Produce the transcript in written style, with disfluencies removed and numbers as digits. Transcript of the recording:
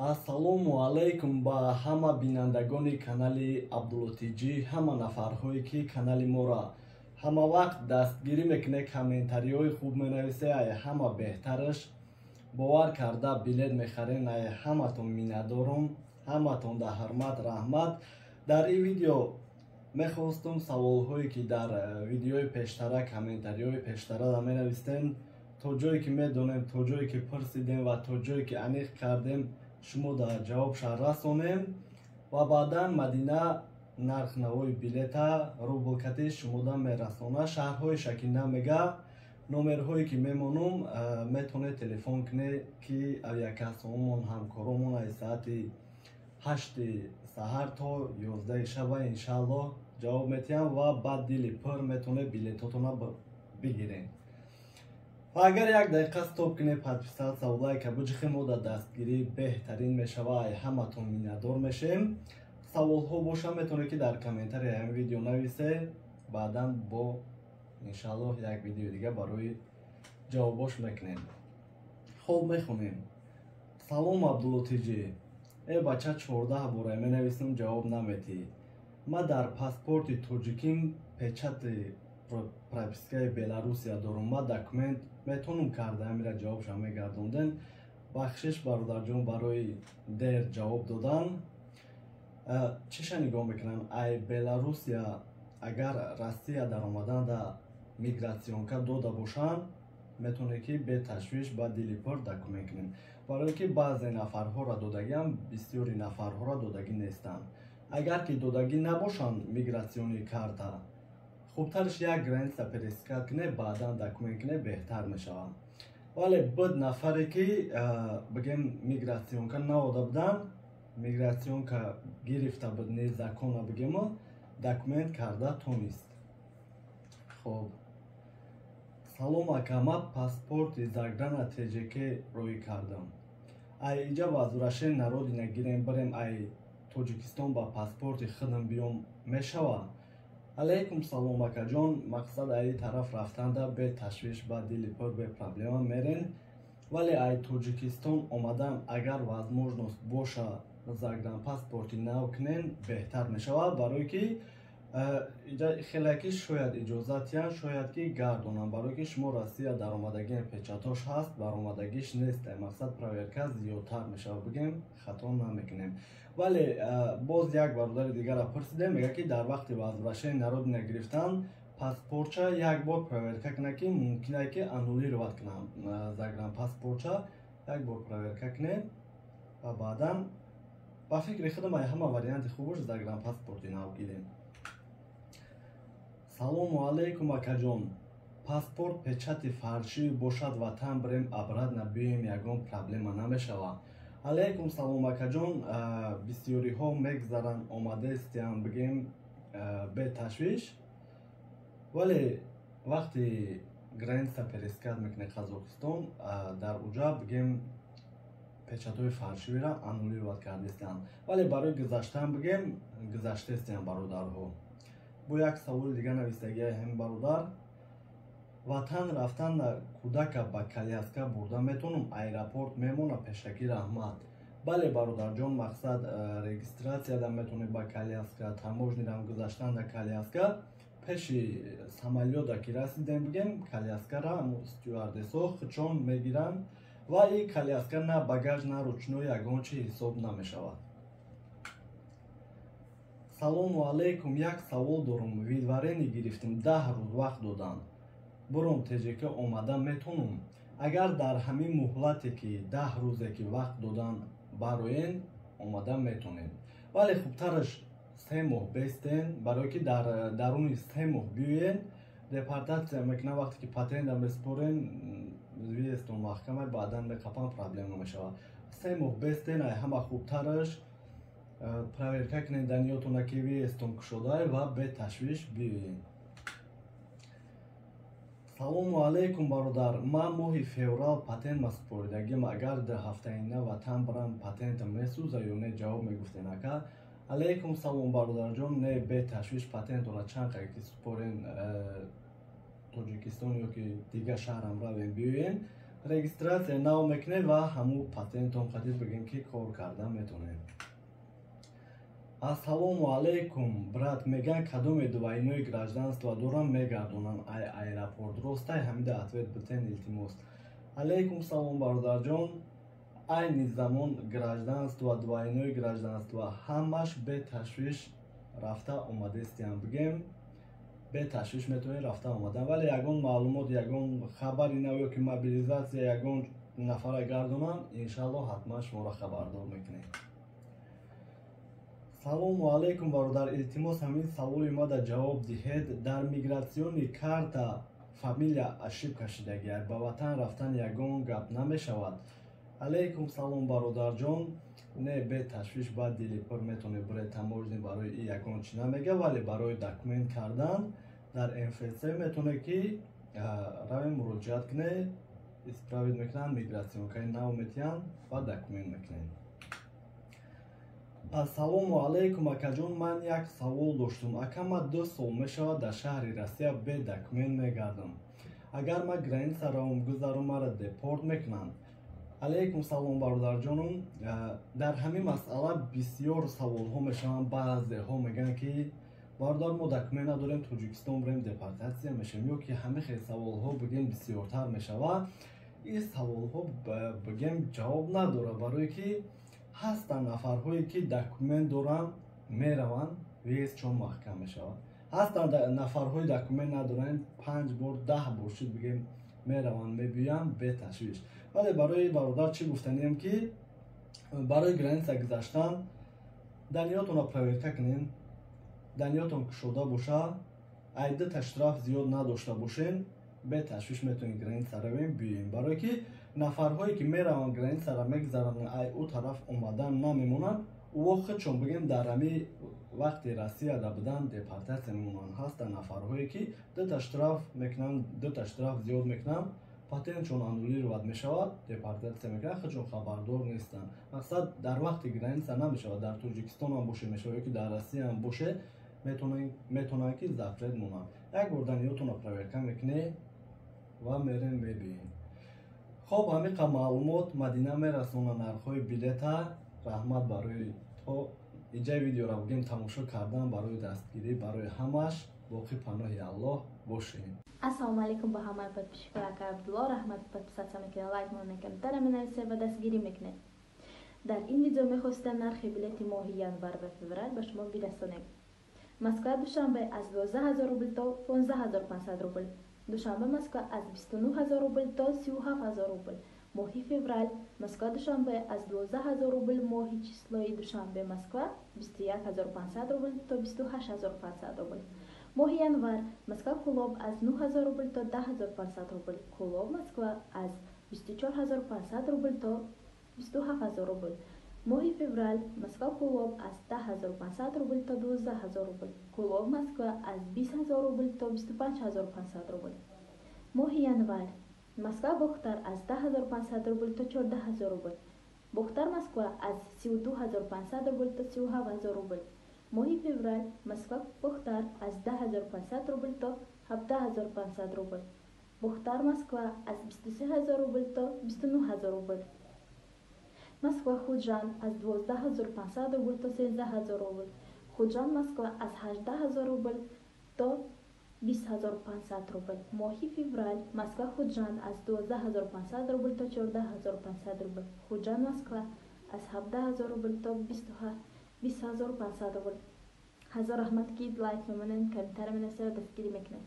ассалому алайкум ба ҳама бинандагони канали Абдуллотиҷӣ, ҳама нафарҳое ки канали моро ҳама вақт дастгирӣ мекунед, комментариҳои хуб менависед, ай ҳама беҳтараш бовар карда билет мехарен. Ай ҳаматон миннатдорам, ҳаматон да ҳурмат, раҳмат. Дар ин видео мехостум саволҳое ки дар видеои пештара, комментариҳои пештара менавистем, то ҷое ки медонем, то ҷое ки пурсидем ва то ҷое ки аниқ кардем, шумо дар ҷавобша расонем ва баъдан Мадина нарх-навои билета рублкати шумода мерасона. Шаҳрҳоеша ки намега, номерҳое ки мемонум, метавонед телефон кунед ки авиакассаомон, ҳамкоромон аз соати 8 саҳар то 11 шаба иншааллоҳ ҷавоб метиҳам ва ба дили пур метавонед билетотона бигиред. ва агар як дақиқа стоп кунед, подписатся, лайка буҷихе, мо дар дастгирӣ беҳтарин мешава. Ай ҳаматон миннатдор мешем. Саволҳо боша метавонед ки дар комментария ҳамин видео нависед, баъдан бо иншааллоҳ як видео дига барои ҷавобош мекунем. хоб мехонем. Салом Абдуллотиҷӣ, бача 14 бора менависам, ҷавоб наметӣ. Ма дар паспорти тоҷиким печати пропискаи Беларусия дорум. Ма документ метавонам карда амира ҷавобша мегардондем. Бахшиш бародарҷон барои дер ҷавоб додан. Чиша нигоҳ мекунам? Ай Беларусия агар Россия дар омадан да мигратсионка дода бошанд, метавонед ки беташвиш ба дили пур документ кунем. Барое ки баъзе нафарҳоро додагиам, бисёри нафарҳоро додагӣ нестанд. Агар ки додагӣ набошанд мигратсиони карта, хубтарш як граница пересекат кунед, баъдан документ кунед, беҳтар мешавад. Вале буд нафаре ки бигем мигратсионка наода буданд, мигратсионка гирифта буд незаконна бигему, документ карда тонист. хоб салом ака, ма паспорти заграна ТЖК рӯй кардам. Ай иҷа вазурашен народи нагирем бирем ай Тоҷикистон ба паспорти худам биём мешавад? Алайкум салом акаҷон, мақсад ай тараф рафтанда бе ташвиш ба дили пур бе проблема мерен. Вале ай Тоҷикистон омадан агар возможност боша загранпаспорти нав кунен беҳтар мешавад, барое ки хеле ки шояд иҷозат диҳанд, шояд ки гардонанд, барое ки шумо Россия даромадагӣ печатош ҳаст, баромадагиш нест. Мақсад проверка зиёдтар мешавад, бигем хато намекунем. Вале боз як бародари дигара пурсидем, мега ки дар вақти вазурашени народи нагирифтан паспортча як бор проверка кунад ки мумкин ки аннулировать кунам загранпаспортча, як бор проверка кунем ва баъдан ба фикри худам ай ҳама варианти хубаш загранпаспорти нав гирем. Салому алайкум акаҷон, паспорт печати фаршӣ бошад, ватан бирем обратно биёем, ягон проблема намешавад? Алайкум салом акаҷон, бисёриҳо мегзаранд, омадаистиам бигем беташвиш, вале вақти граница перескат мекунед Қазоқистон, дар уҷа бигем печатҳои фаршивиро аннулировать кардистиам, вале барои гузаштан бигем гузаштестиам бародарҳо. Бо як саволи дига нависагия ҳам бародар, ватан рафтан кӯдака ба коляска бурда метавонам? Аэропорт мемона пешакӣ, раҳмат. Бале бародарҷон, мақсад регистратсияда метавонед ба коляска, таможнидам гузаштан да коляска, пеши самолёта ки расидем бигем коляскара стюардесо хучон мегиранд ва ин коляска на багаж, на ручно ягон чи ҳисоб намешавад. Салому алайкум, як савол дорам. Видварени гирифтем, 10 рӯз вақт доданд, буром ТЖК омада метавонам? Агар дар ҳамин муҳлате ки 10 рӯзе ки вақт доданд бароен, омада метавонем. Вале хубтараш 3 моҳ бестен, барое ки дар даруни 3 моҳ биёен, депортатсия мекунанд. Вақте ки патента месупорен, виестон маҳкама, баъдан меқапанд, проблема мешавад. 3 моҳ бестен, ай ҳама хубтараш проверка кунед даниётона ки виестон кушода ва беташвиш биёед. Салому алайкум бародар, ман моҳи феврал патент масупоридагим, агар 2 ҳафтаина ватан бирам патентам месӯза ё не? Ҷавоб мегуфтен ака. Алайкум салом бародарҷон, не беташвиш патентона чанд қайки супорен Тоҷикистон ё ки дига шаҳрам равем биёен, регистратсия нав мекунед ва ҳамун патентон қадир бигем ки кор карда метонем. Ассалому алейкум, брат, меган кадоме двойное гражданство дорам мегардонам ай аэропорт? Ростай ҳамида ответ битен илтимос. Алейкум салом бародарҷон. Айни замон гражданство, двойное гражданство ҳамаш беташвиш рафта омадестиам бигем. Беташвиш метавонед рафта омадан, вале ягон маълумот, ягон хабари нав ё ки мобилизатсия ягон нафара гардонам, иншаллоҳ ҳатман шуморо хабардор мекунем. салому алейкум бародар, илтимос ҳамин саволи мада ҷавоб диҳед. Дар мигратсиони карта фамилия ошибка шидагиад, ба ватан рафтан ягон гап намешавад? алейкум салом бародарҷон. Не беташвиш ба дили пур метавонед буред таможни барои и ягон чи намега, вале барои документ кардан дар МФЦ метавонед ки равед муроҷиат кунед, исправид мекунанд мигратсионкаи нав метиҳанд ва документ мекунед. Ассалому алейкум акаҷон, ман як савол доштум. Акама 2 сол мешавад дар шаҳри Россия бе документ мегардам. Агар ман границаро гузарам, маро депорт мекунанд? алейкум салом бародарҷонум. Дар ҳамин масъала бисёр саволҳо мешаванд. баъзеҳо мегӯянд ки бародар мо документ надорем, Тоҷикистон бурем депортатсия мешавем, ё ки ҳамин хел саволҳо бигем бисёртар мешавад. ин саволҳо бигем ҷавоб надорад, барое ки ҳастанд нафарҳое ки документ доранд мераванд, вез чон маҳкам мешавад. ҳастанд нафарҳои документ надоранд, 5 бор 10 бор шуд бигем мераванд, мебиёянд беташвиш. вале барои бародар чӣ гуфтанем ки барои граница гузаштан даниётонро проверка кунем, даниётон кушода боша, айдита штраф зиёд надошта бошем, беташвиш метавонем граница равем биёем. барое ки нафарҳое ки мераванд границаро мегузарананд, ай ӯ тараф омадан намемонанд, вохид чон бигем дар ҳами вақти Россияда буданд депортатсия мемонанд. ҳастанд нафарҳое ки 2 штраф мекунанд, 2 штраф зиёд мекунанд, патентшон аннулировад мешавад, депортатсия мекунанд, худшон хабардор нестанд. мақсад дар вақти граница намешавад, дар Тоҷикистон ҳам боше мешавад, ё ки дар Россия ҳам боше метавонанд ки запрет монанд. як бор даниётонро проверка мекунед ва мерем мебием. хоб, ҳамиқа маълумот Мадина мерасонад нархҳои билета. раҳмат барои то иҷаи видеоро бигем тамошо кардан, барои дастгирӣ барои ҳамаш. боқӣ паноҳи Аллоҳ бошем. Ассалому алейкум ба ҳамаи подписчикои Абдулло. Раҳмат подписатсия мекунед, лайк мекунед, менависед ва дастгирӣ мекунед. дар ин видео мехостем нархи билети моҳи январ ва феврал ба шумо бирасонем. Москва душанбе аз 12000 рубл то 15500 рубл. душанбе Москва аз 29000 рубл то 37000 рубл. моҳи феврал Москва душанбе аз 12000 рубл, моҳи числои душанбе Москва 21500 рубл то 28500 рубл. моҳи январ Москва Кулоб аз 9000 рубл то 10500 рубл. Кулоб Москва аз 24500 рубл то 27000 рубл. моҳи феврал Москва Кулоб аз 10500 рубл то 12000 рубл. Кулоб Москва аз 20000 рубл то 25500 рубл. моҳи январ Москва Бухтар аз 10500 рубл то 14000 рубл. Бухтар Москва аз 32500 рубл то 37000 рубл. моҳи феврал Москва Бухтар аз 10500 рубл то 17500 рубл. Бухтар Москва аз 23000 рубл то 29000 рубл. Москва Худжан аз 12500 рубл то 13000 рубл. Худжан Москва аз 18000 рубл то 20500 рубл. моҳи феврал Москва Худжан аз 12500 рубл то 14500 рубл. Худжан Москва аз 17000 рубл то 20500 рубл. ҳазор раҳмат ки лайк мемонед, комментария менависед ва дастгирӣ мекунед.